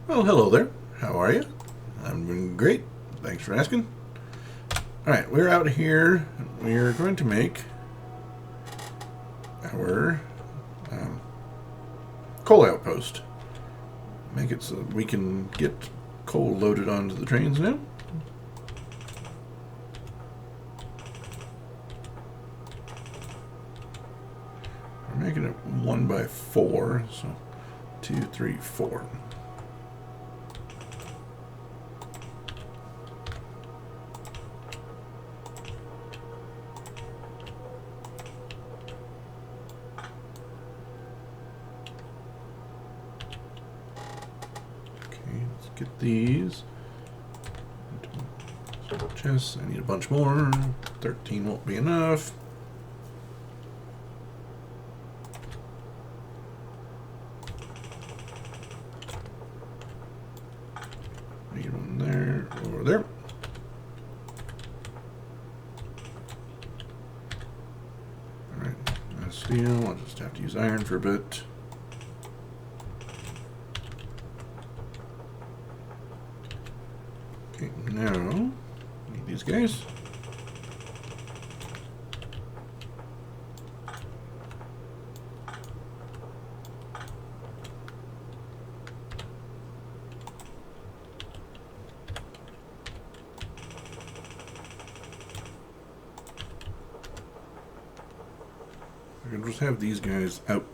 Well, hello there. How are you? I'm doing great. Thanks for asking. All right, we're out here. We're going to make our um, coal outpost. Make it so that we can get coal loaded onto the trains now. We're making it 1x4, so 2, 3, 4. Get these. Chests. I need a bunch more. 13 won't be enough. Need one there, over there. Alright, that's steel. I'll just have to use iron for a bit. Okay, now, need these guys. I can just have these guys out,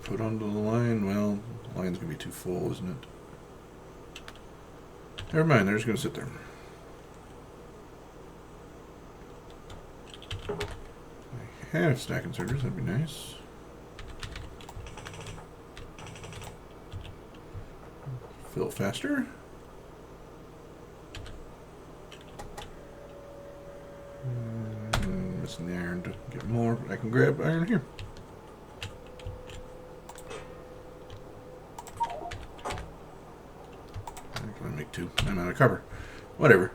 put onto the line. Well, the line's gonna be too full, isn't it? Never mind, they're just gonna sit there. I have stack inserters, that'd be nice. Fill faster. Missing the iron to get more, but I can grab iron here. I'm gonna make 2. I'm out of copper. Whatever.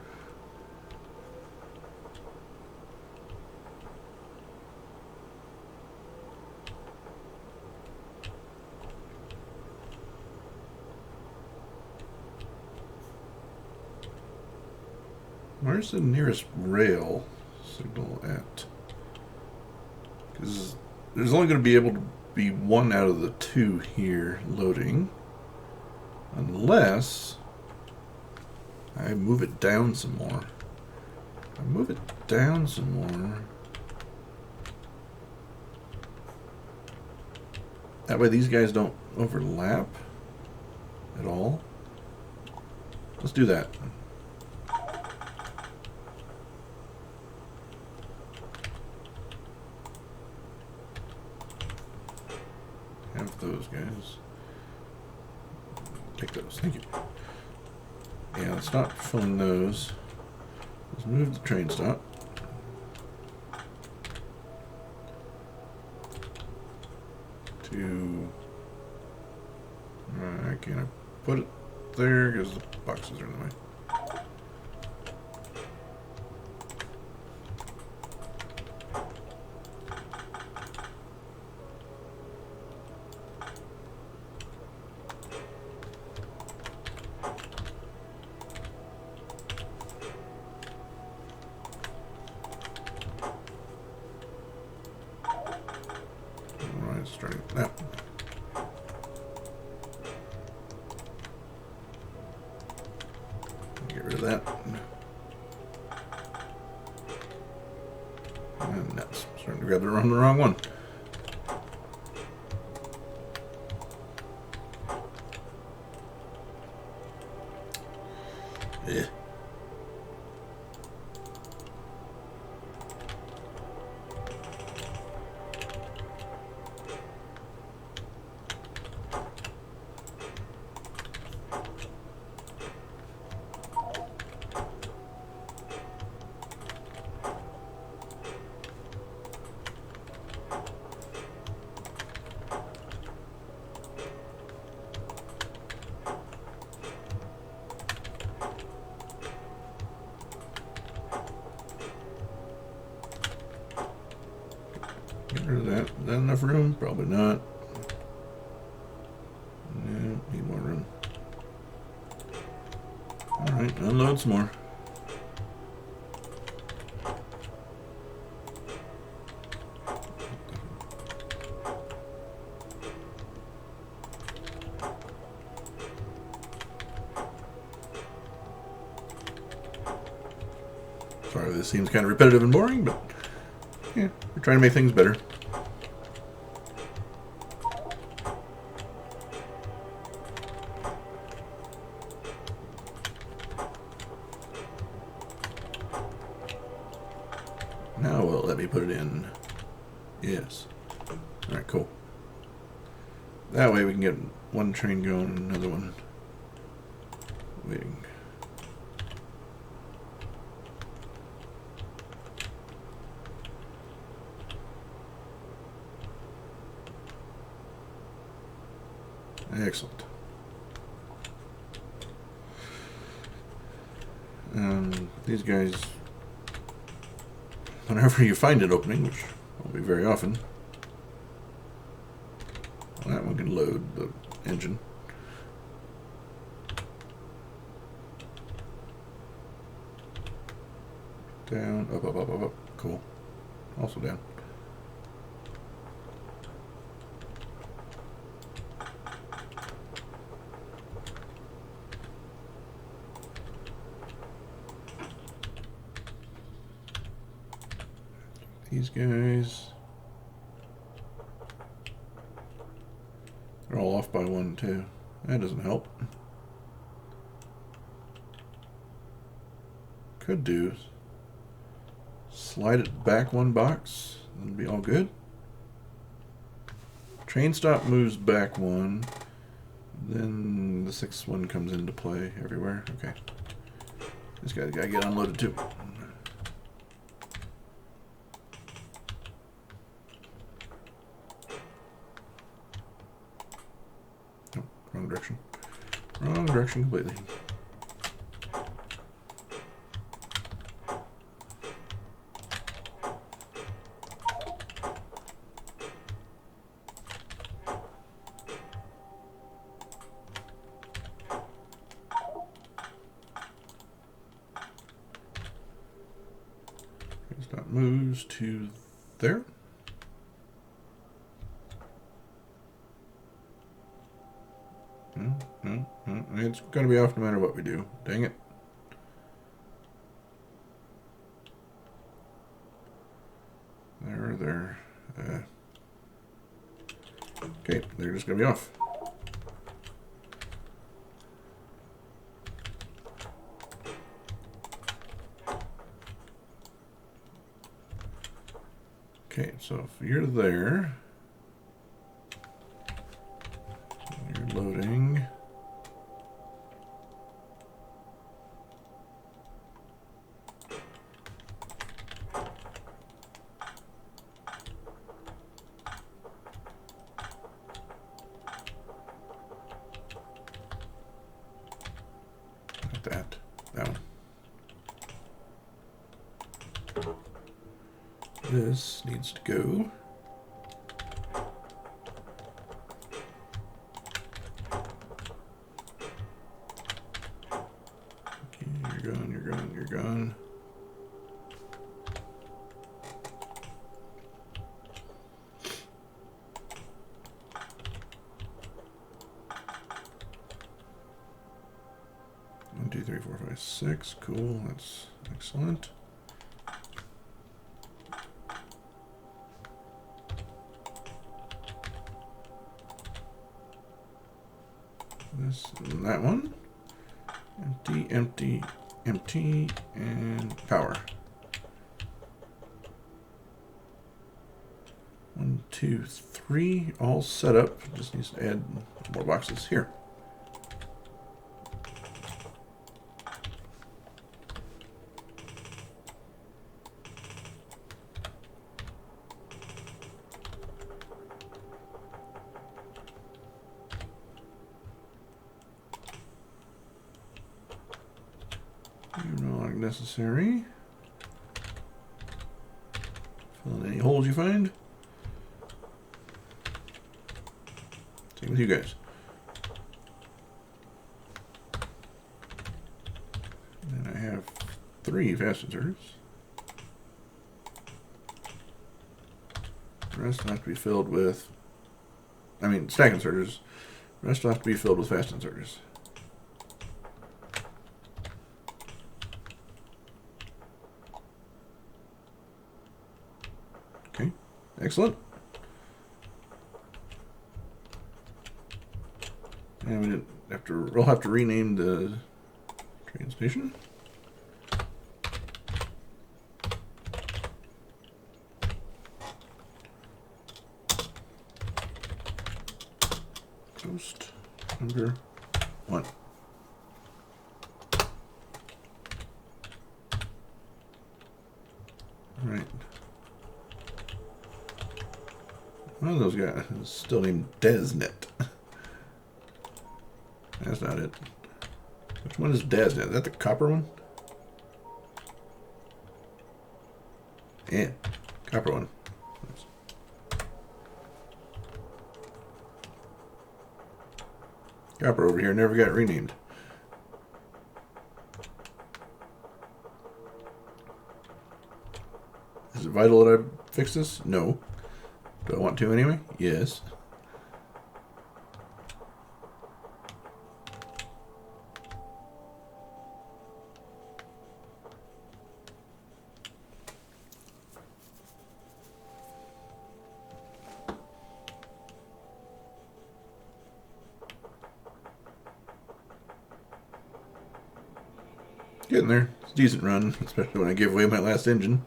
Where's the nearest rail signal at? Because there's only going to be able to be 1 out of the 2 here loading. Unless I move it down some more. I move it down some more. That way these guys don't overlap at all. Let's do that. Have those guys. Take those. Thank you. Yeah, let's stop filling those. Let's move the train stop. To... can I put it there? Because the boxes are in the way. Starting that. Get rid of that. And that's starting to grab the wrong one. Yeah. Get rid of that. Is that enough room? Probably not. No, need more room. Alright, unload some more. Sorry, this seems kind of repetitive and boring, but yeah, we're trying to make things better. Now will it let me put it in? Yes. Alright, cool. That way we can get one train going and another one waiting. Excellent. These guys, whenever you find an opening, which won't be very often, that one can load the engine. Down, up, up, up, up, up. Cool. Also down. These guys, they're all off by one too. That doesn't help. Could do slide it back one box, that'll be all good. Train stop moves back one, then the sixth one comes into play everywhere. Okay, this guy's gotta get unloaded too. Wrong direction. Wrong direction completely. That moves to there. No. It's going to be off no matter what we do. Dang it. There. Okay, they're just going to be off. Okay, so if you're there, you're loading. Not that one. This needs to go. Okay, you're gone. One, two, three, four, five, six. Cool, that's excellent. This and that one. Empty, and power. 1, 2, 3, all set up. Just needs to add more boxes here. No longer necessary. Fill in any holes you find. Same with you guys. 3 fast inserters. The rest will have to be filled with, stack inserters. The rest will have to be filled with fast inserters. Okay, excellent. And we didn't have to, we'll have to rename the train station. Post number 1. All right. One of those guys is still named DesNet. That's not it. Which one is DesNet? Is that the copper one? Yeah, copper one. Copper over here never got renamed. Is it vital that I fix this? No. Do I want to anyway? Yes. Getting there. It's a decent run, especially when I give away my last engine.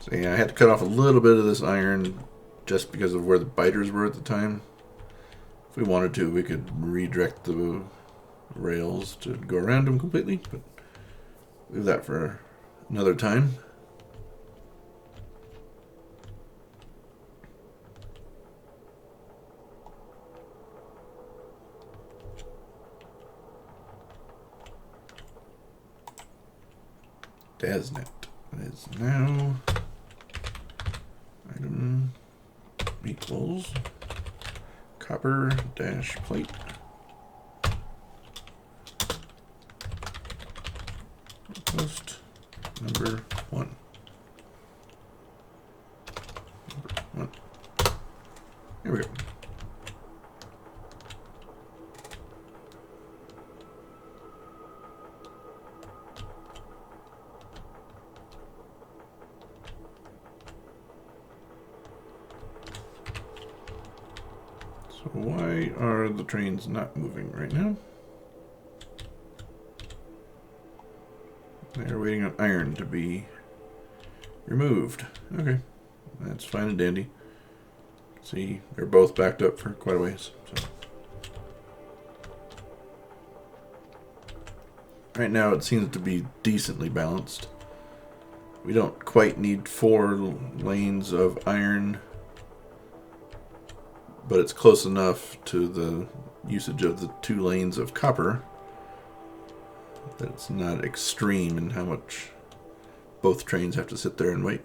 So yeah, I had to cut off a little bit of this iron just because of where the biters were at the time. If we wanted to, we could redirect the rails to go around them completely, but leave that for another time. DesNet is now item equals copper dash plate post number 1. Number 1. Here we go. So why are the trains not moving right now? They're waiting on iron to be removed. Okay, that's fine and dandy. See, they're both backed up for quite a ways. So. Right now it seems to be decently balanced. We don't quite need 4 lanes of iron, but it's close enough to the usage of the 2 lanes of copper that it's not extreme in how much both trains have to sit there and wait.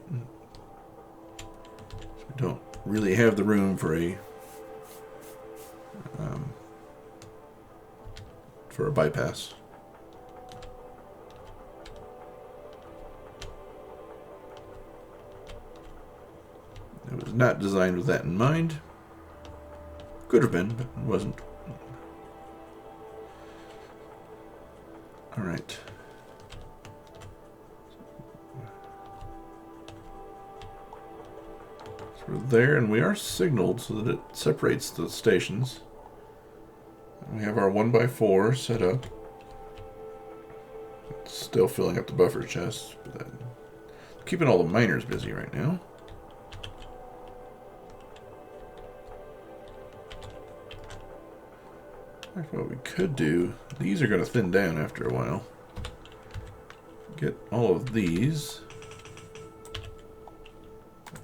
So we don't really have the room for a bypass. It was not designed with that in mind. Could have been, but it wasn't. All right. So we're there, and we are signaled so that it separates the stations. And we have our 1x4 set up. It's still filling up the buffer chest, but that, keeping all the miners busy right now. What we could do, these are going to thin down after a while. Get all of these.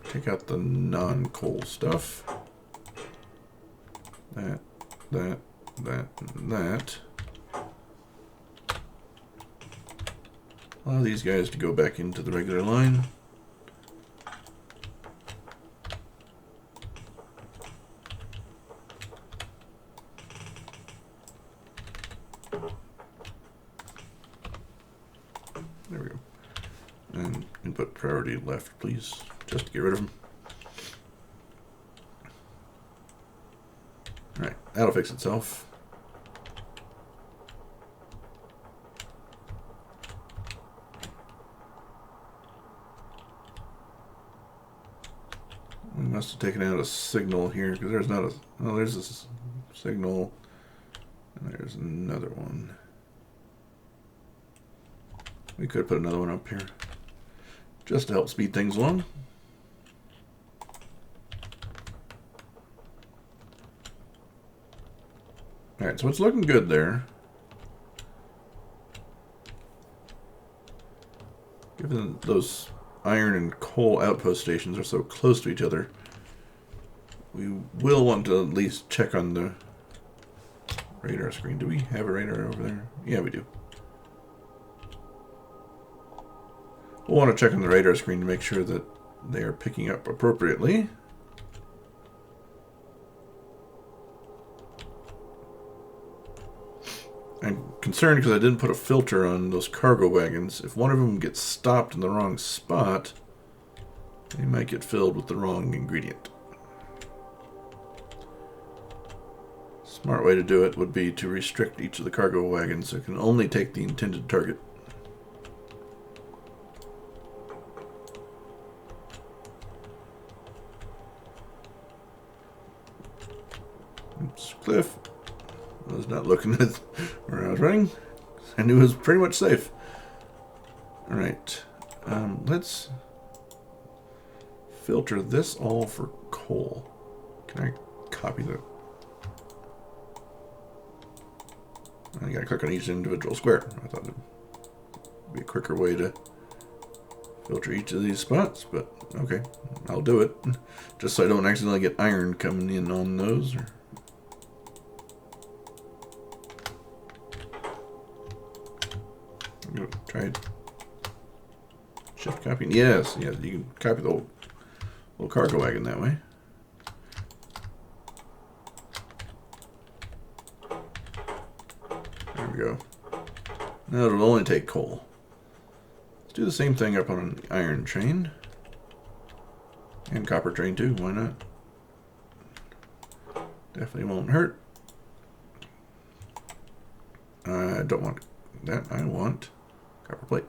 Take out the non-coal stuff. That, and that. Allow these guys to go back into the regular line. There we go. And input priority left, please, just to get rid of them. Alright, that'll fix itself. We must have taken out a signal here, because there's not a... Oh, there's this signal. And there's another one. We could put another one up here, just to help speed things along. Alright, so it's looking good there. Given those iron and coal outpost stations are so close to each other, we will want to at least check on the radar screen. Do we have a radar over there? Yeah, we do. We'll want to check on the radar screen to make sure that they are picking up appropriately. I'm concerned because I didn't put a filter on those cargo wagons. If one of them gets stopped in the wrong spot, they might get filled with the wrong ingredient. Smart way to do it would be to restrict each of the cargo wagons so it can only take the intended target. Oops, Cliff. I was not looking at where I was running. I knew it was pretty much safe. Alright. Let's filter this all for coal. Can I copy the... I gotta click on each individual square. I thought it'd be a quicker way to filter each of these spots, but okay, I'll do it. Just so I don't accidentally get iron coming in on those. Or... Try it. Shift copying. Yes, yes, you can copy the whole cargo wagon that way. There we go. Now it'll only take coal. Let's do the same thing up on an iron train. And copper train too, why not? Definitely won't hurt. I don't want that, I want copper plate.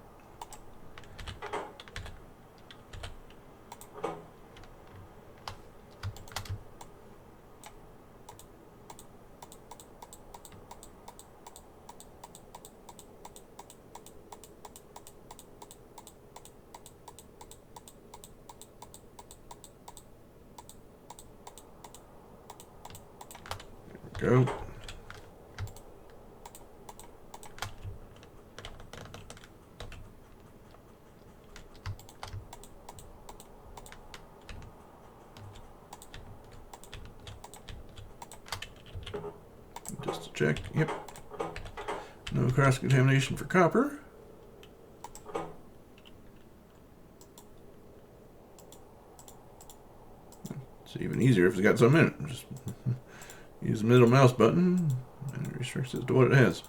There we go. Just to check. Yep. No cross-contamination for copper. It's even easier if it's got some in it. Just use the middle mouse button and it restricts it to what it has.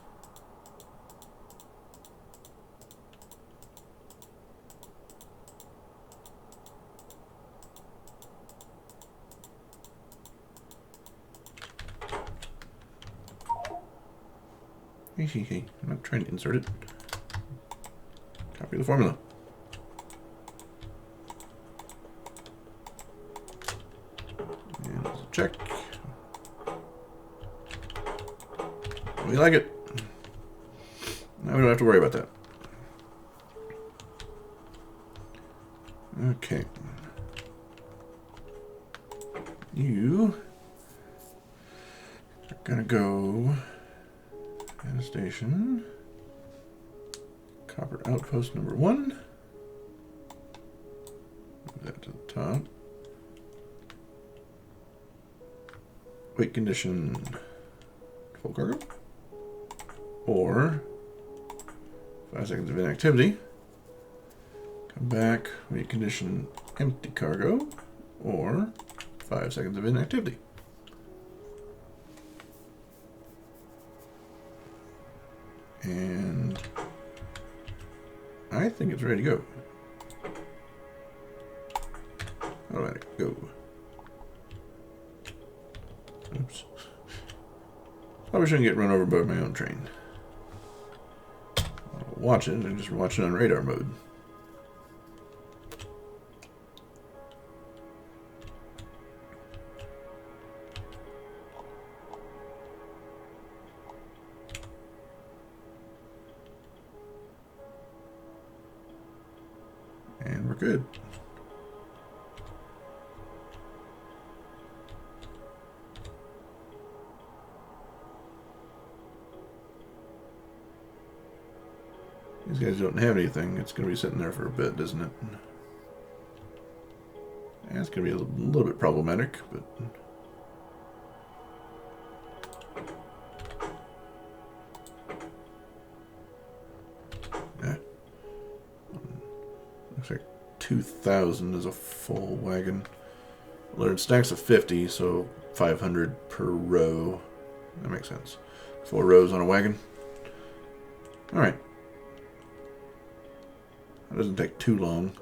I'm not trying to insert it. Copy the formula. And there's a check. We like it. Now we don't have to worry about that. Okay. You are gonna go at a station. Copper outpost number 1. Move that to the top. Wait condition full cargo. Or 5 seconds of inactivity. Come back, wait condition empty cargo. Or 5 seconds of inactivity. And I think it's ready to go. How do I go? Oops. Probably shouldn't get run over by my own train. I'll watch it and just watch it on radar mode. And we're good. These guys don't have anything. It's going to be sitting there for a bit, isn't it? Yeah, it's going to be a little bit problematic, but... yeah. Looks like 2,000 is a full wagon. Well, it stacks of 50, so 500 per row. That makes sense. 4 rows on a wagon. Alright. That doesn't take too long.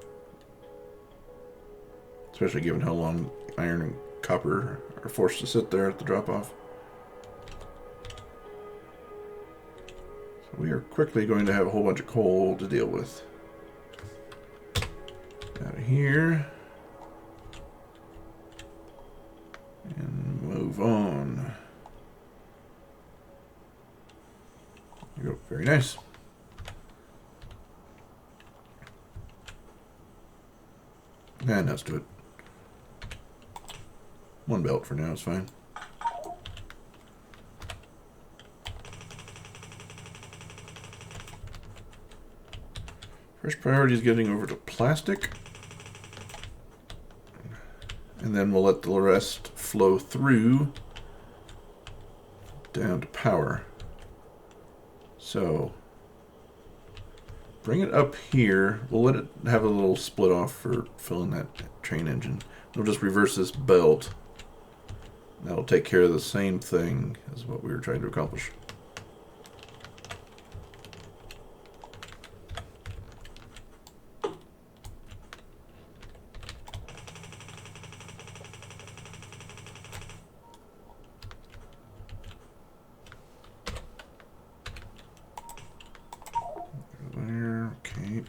Especially given how long iron and copper are forced to sit there at the drop-off. So we are quickly going to have a whole bunch of coal to deal with. Out of here. And move on. There you go. Very nice. And let's do it. 1 belt for now is fine. First priority is getting over to plastic. And then we'll let the rest flow through down to power. So bring it up here. We'll let it have a little split off for filling that train engine. We'll just reverse this belt. That'll take care of the same thing as what we were trying to accomplish. There, okay.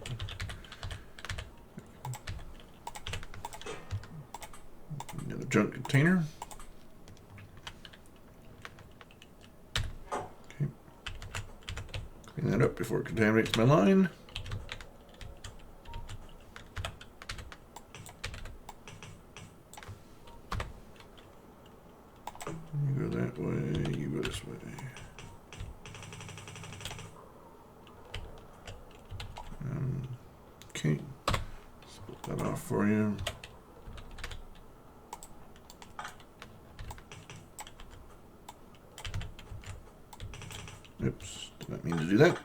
Another junk container. Clean that up before it contaminates my line. You go that way, you go this way. Okay, split that off for you. Oops, did not mean to do that.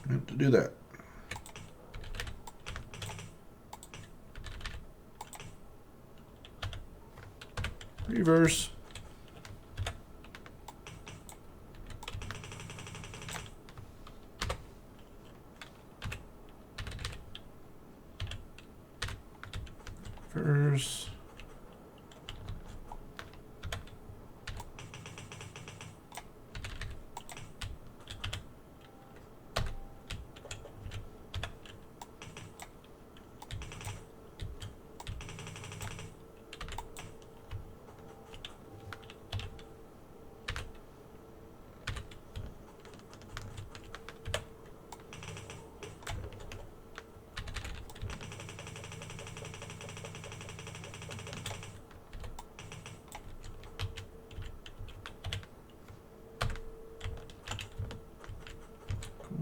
Meant to do that. Reverse. Reverse.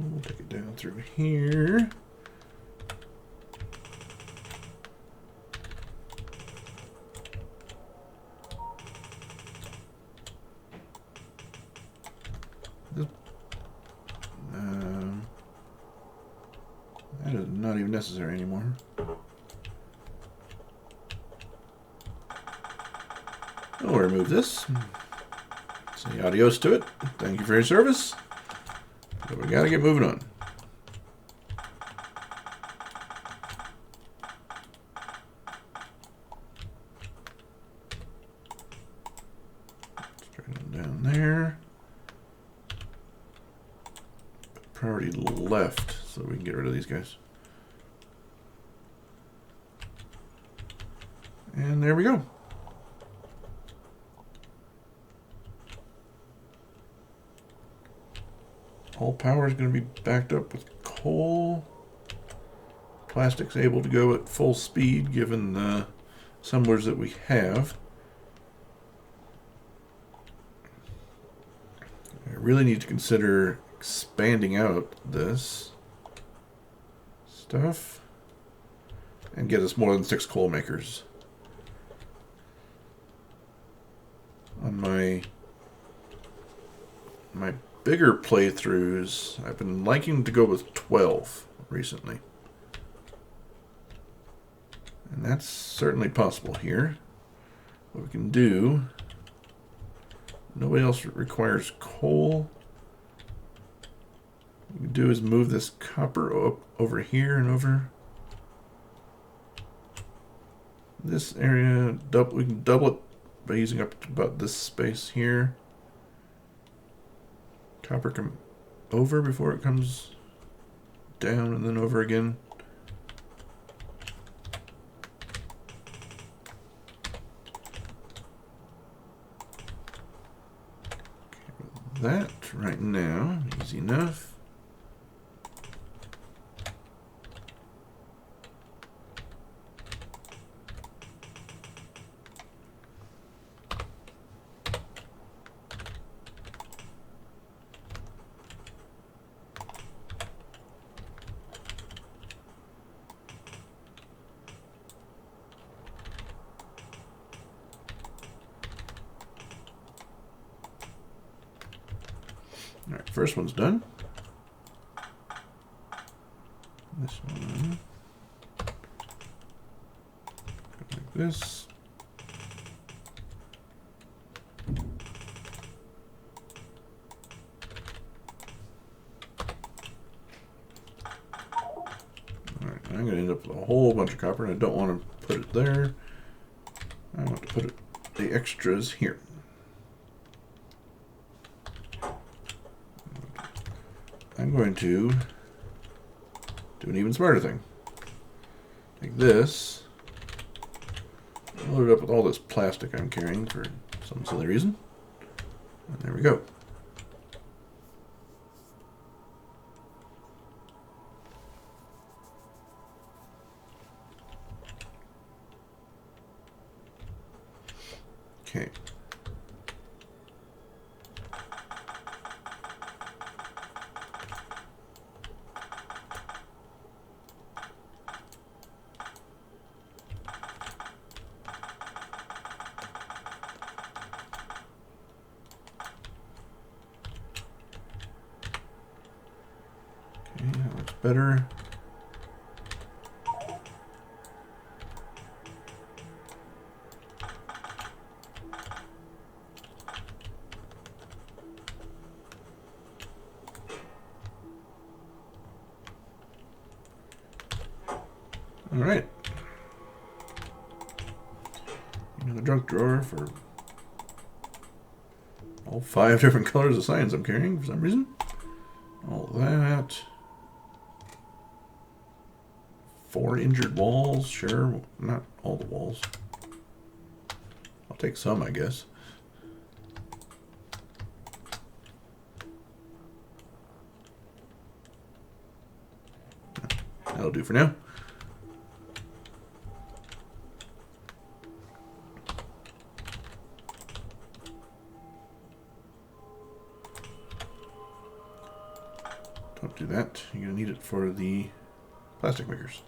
We'll take it down through here. That is not even necessary anymore. I'll remove this. Say adios to it. Thank you for your service. But we gotta get moving on. Straight on down there. Priority left, so we can get rid of these guys. And there we go. All power is going to be backed up with coal. Plastic's able to go at full speed given the assemblers that we have. I really need to consider expanding out this stuff and get us more than 6 coal makers. On my bigger playthroughs, I've been liking to go with 12 recently. And that's certainly possible here. What we can do, nobody else requires coal. What we can do is move this copper up over here and over this area. We can double it by using up to about this space here. Copper come over before it comes down and then over again. Okay, that right now, easy enough. Alright, first one's done. This one. Like this. Alright, I'm going to end up with a whole bunch of copper, and I don't want to put it there. I want to put the extras here. I'm going to do an even smarter thing. Take this, load it up with all this plastic I'm carrying for some silly reason, and there we go. Okay. That looks better. All right. The junk drawer for all 5 different colors of signs I'm carrying for some reason. All that. 4 injured walls, sure. Not all the walls. I'll take some, I guess. That'll do for now. Don't do that. You're going to need it for the plastic makers.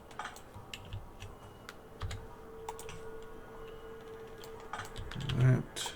That.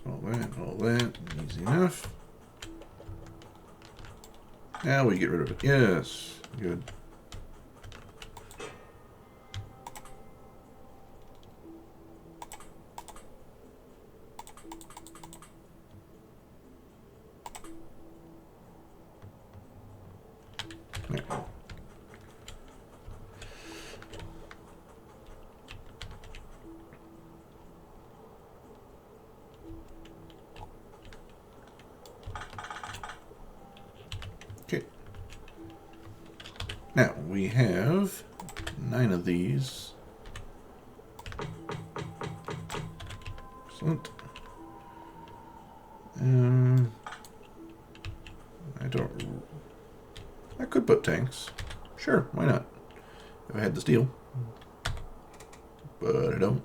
all that. Easy enough. Now we get rid of it. Yes, good. Okay. Now we have 9 of these. Excellent. I could put tanks. Sure, why not? If I had the steel. But I don't.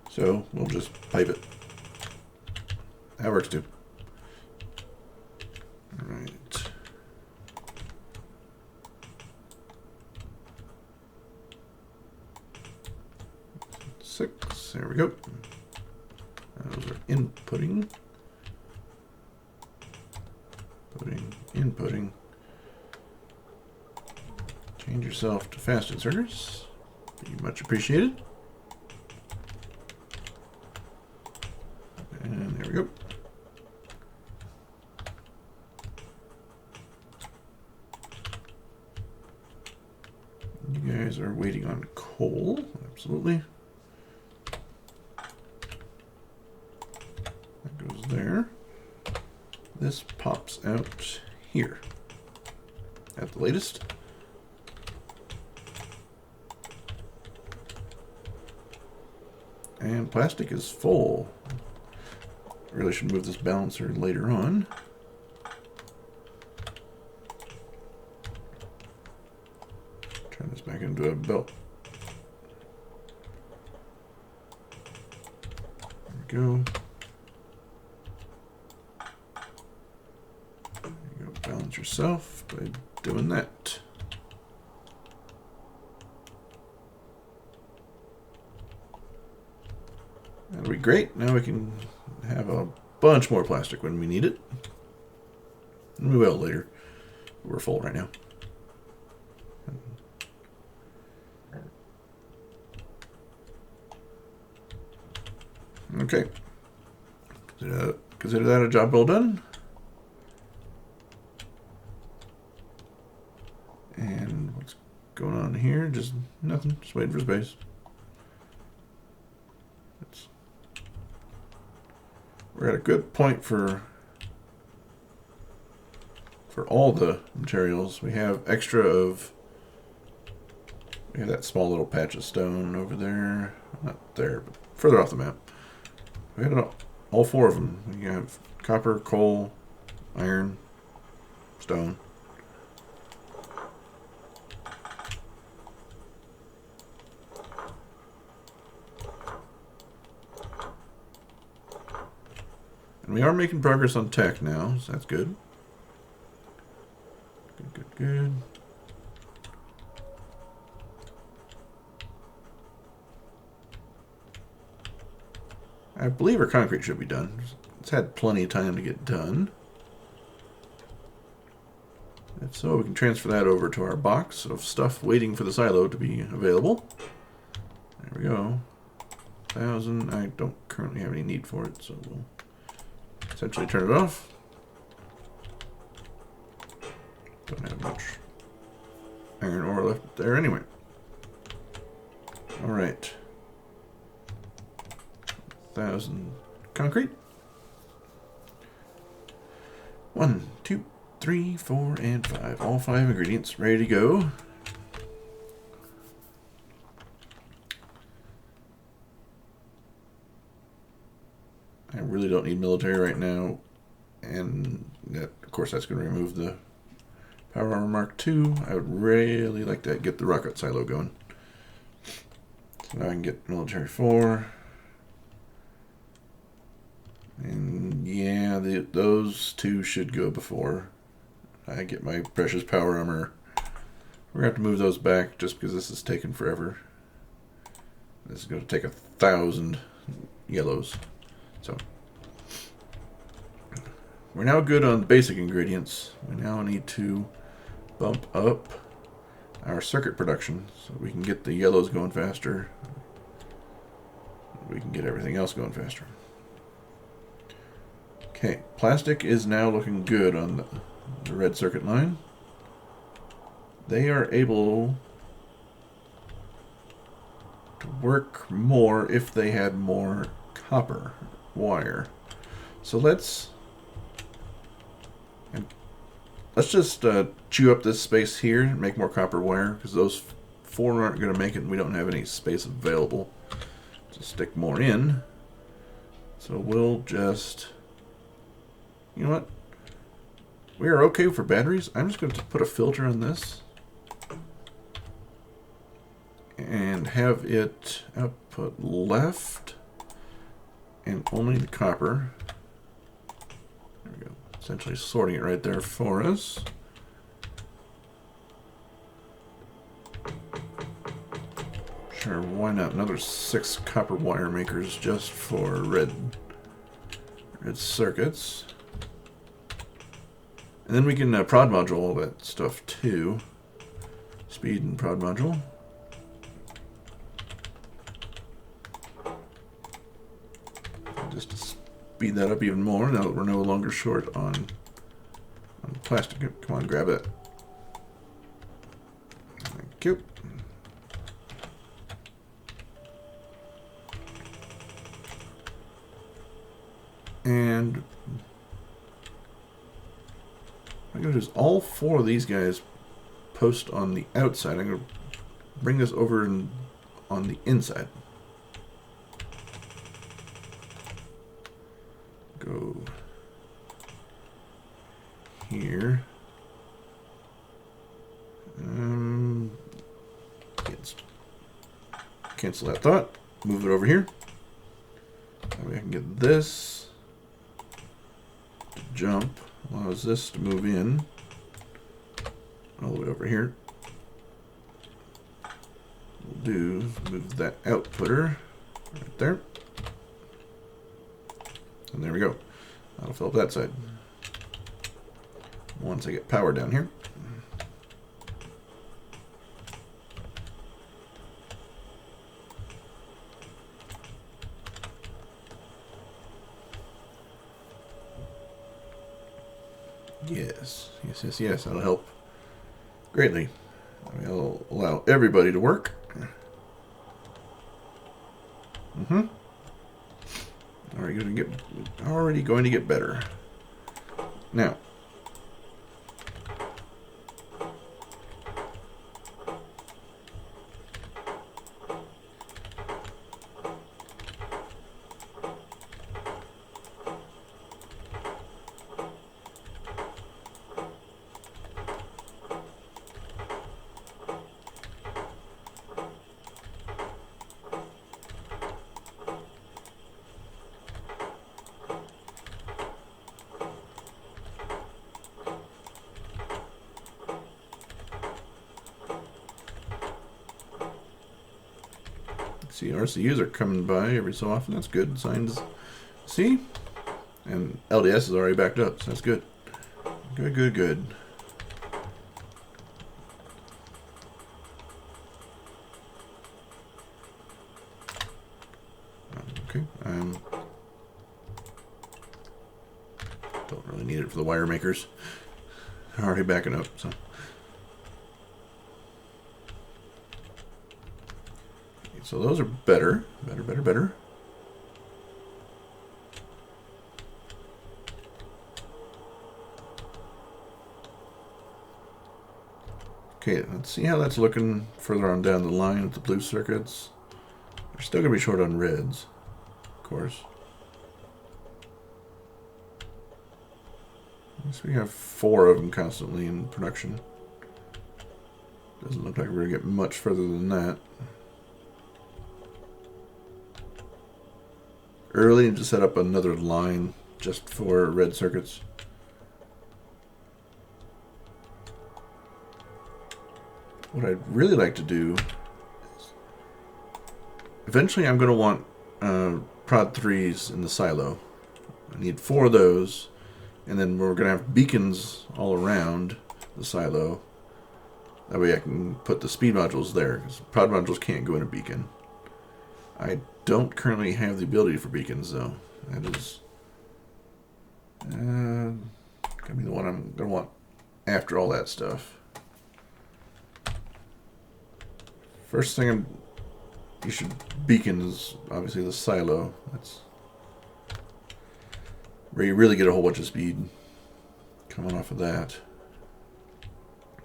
So we'll just pipe it. That works too. All right. 6. There we go. Those are inputting. Inputting. Change yourself to fast inserters. Be much appreciated. And there we go. You guys are waiting on coal. Absolutely. That goes there. This pops out here at the latest. And plastic is full. Really should move this balancer later on. Turn this back into a belt. There we go. There you go. Balance yourself by doing that. That'll be great. Now we can have a bunch more plastic when we need it. And we will later. We're full right now. Okay. Consider that a job well done. And what's going on here? Just nothing. Just waiting for space. We're at a good point for all the materials. We have extra of. We have that small little patch of stone over there. Not there, but further off the map. We have all 4 of them. We have copper, coal, iron, stone. And we are making progress on tech now, so that's good. Good. I believe our concrete should be done. It's had plenty of time to get done. If so, we can transfer that over to our box of stuff waiting for the silo to be available. There we go. 1,000. I don't currently have any need for it, so we'll essentially turn it off. Don't have much iron ore left there anyway. Alright. 1,000 concrete. 1, 2, 3, 4, and 5. All 5 ingredients ready to go. I really don't need military right now, and that, of course, that's going to remove the Power Armor Mark II. I would really like to get the rocket silo going. So now I can get military 4. And yeah, those 2 should go before I get my precious Power Armor We're going to have to move those back just because this is taking forever. This is going to take 1,000 yellows. So we're now good on basic ingredients. We now need to bump up our circuit production so we can get the yellows going faster. We can get everything else going faster. Okay, plastic is now looking good on the red circuit line. They are able to work more if they had more copper wire. So let's just chew up this space here and make more copper wire, because those 4 aren't going to make it and we don't have any space available to stick more in. So we'll just, you know what, we are okay for batteries. I'm just going to put a filter on this and have it output left and only the copper. There we go. Essentially sorting it right there for us. Sure, why not? Another 6 copper wire makers just for red circuits. And then we can prod module all that stuff too. Speed and prod module. Just to speed that up even more now that we're no longer short on plastic. Come on, grab it. Thank you. And what I'm going to do is all 4 of these guys post on the outside. I'm going to bring this over on the inside. Go here. Cancel that thought. Move it over here. That way I can get this to jump. Allows this to move in all the way over here. We'll do move that outputter right there. And there we go. That'll fill up that side. Once I get power down here. Yes. That'll help greatly. It'll allow everybody to work. Already going to get better. Now, see, RCUs are coming by every so often. That's good. Signs. See? And LDS is already backed up, so that's good. Good. Okay. Don't really need it for the wire makers. They're already backing up, so. So those are better. Okay, let's see how that's looking further on down the line with the blue circuits. We're still going to be short on reds, of course. So we have 4 of them constantly in production. Doesn't look like we're going to get much further than that. Early to set up another line just for red circuits. what I'd really like to do is eventually I'm going to want prod 3s in the silo. I need 4 of those, and then we're going to have beacons all around the silo. That way I can put the speed modules there, because prod modules can't go in a beacon. I don't currently have the ability for beacons, though. That is going to be the one I'm going to want after all that stuff. First thing you should beacon is obviously the silo. That's where you really get a whole bunch of speed coming off of that.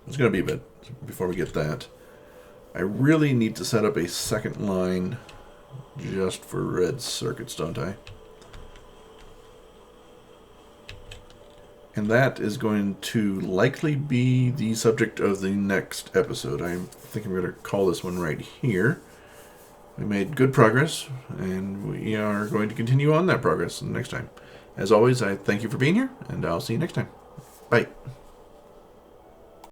It's going to be a bit before we get that. I really need to set up a second line just for red circuits, don't I? And that is going to likely be the subject of the next episode. I think I'm going to call this one right here. We made good progress, and we are going to continue on that progress next time. As always, I thank you for being here, and I'll see you next time. Bye.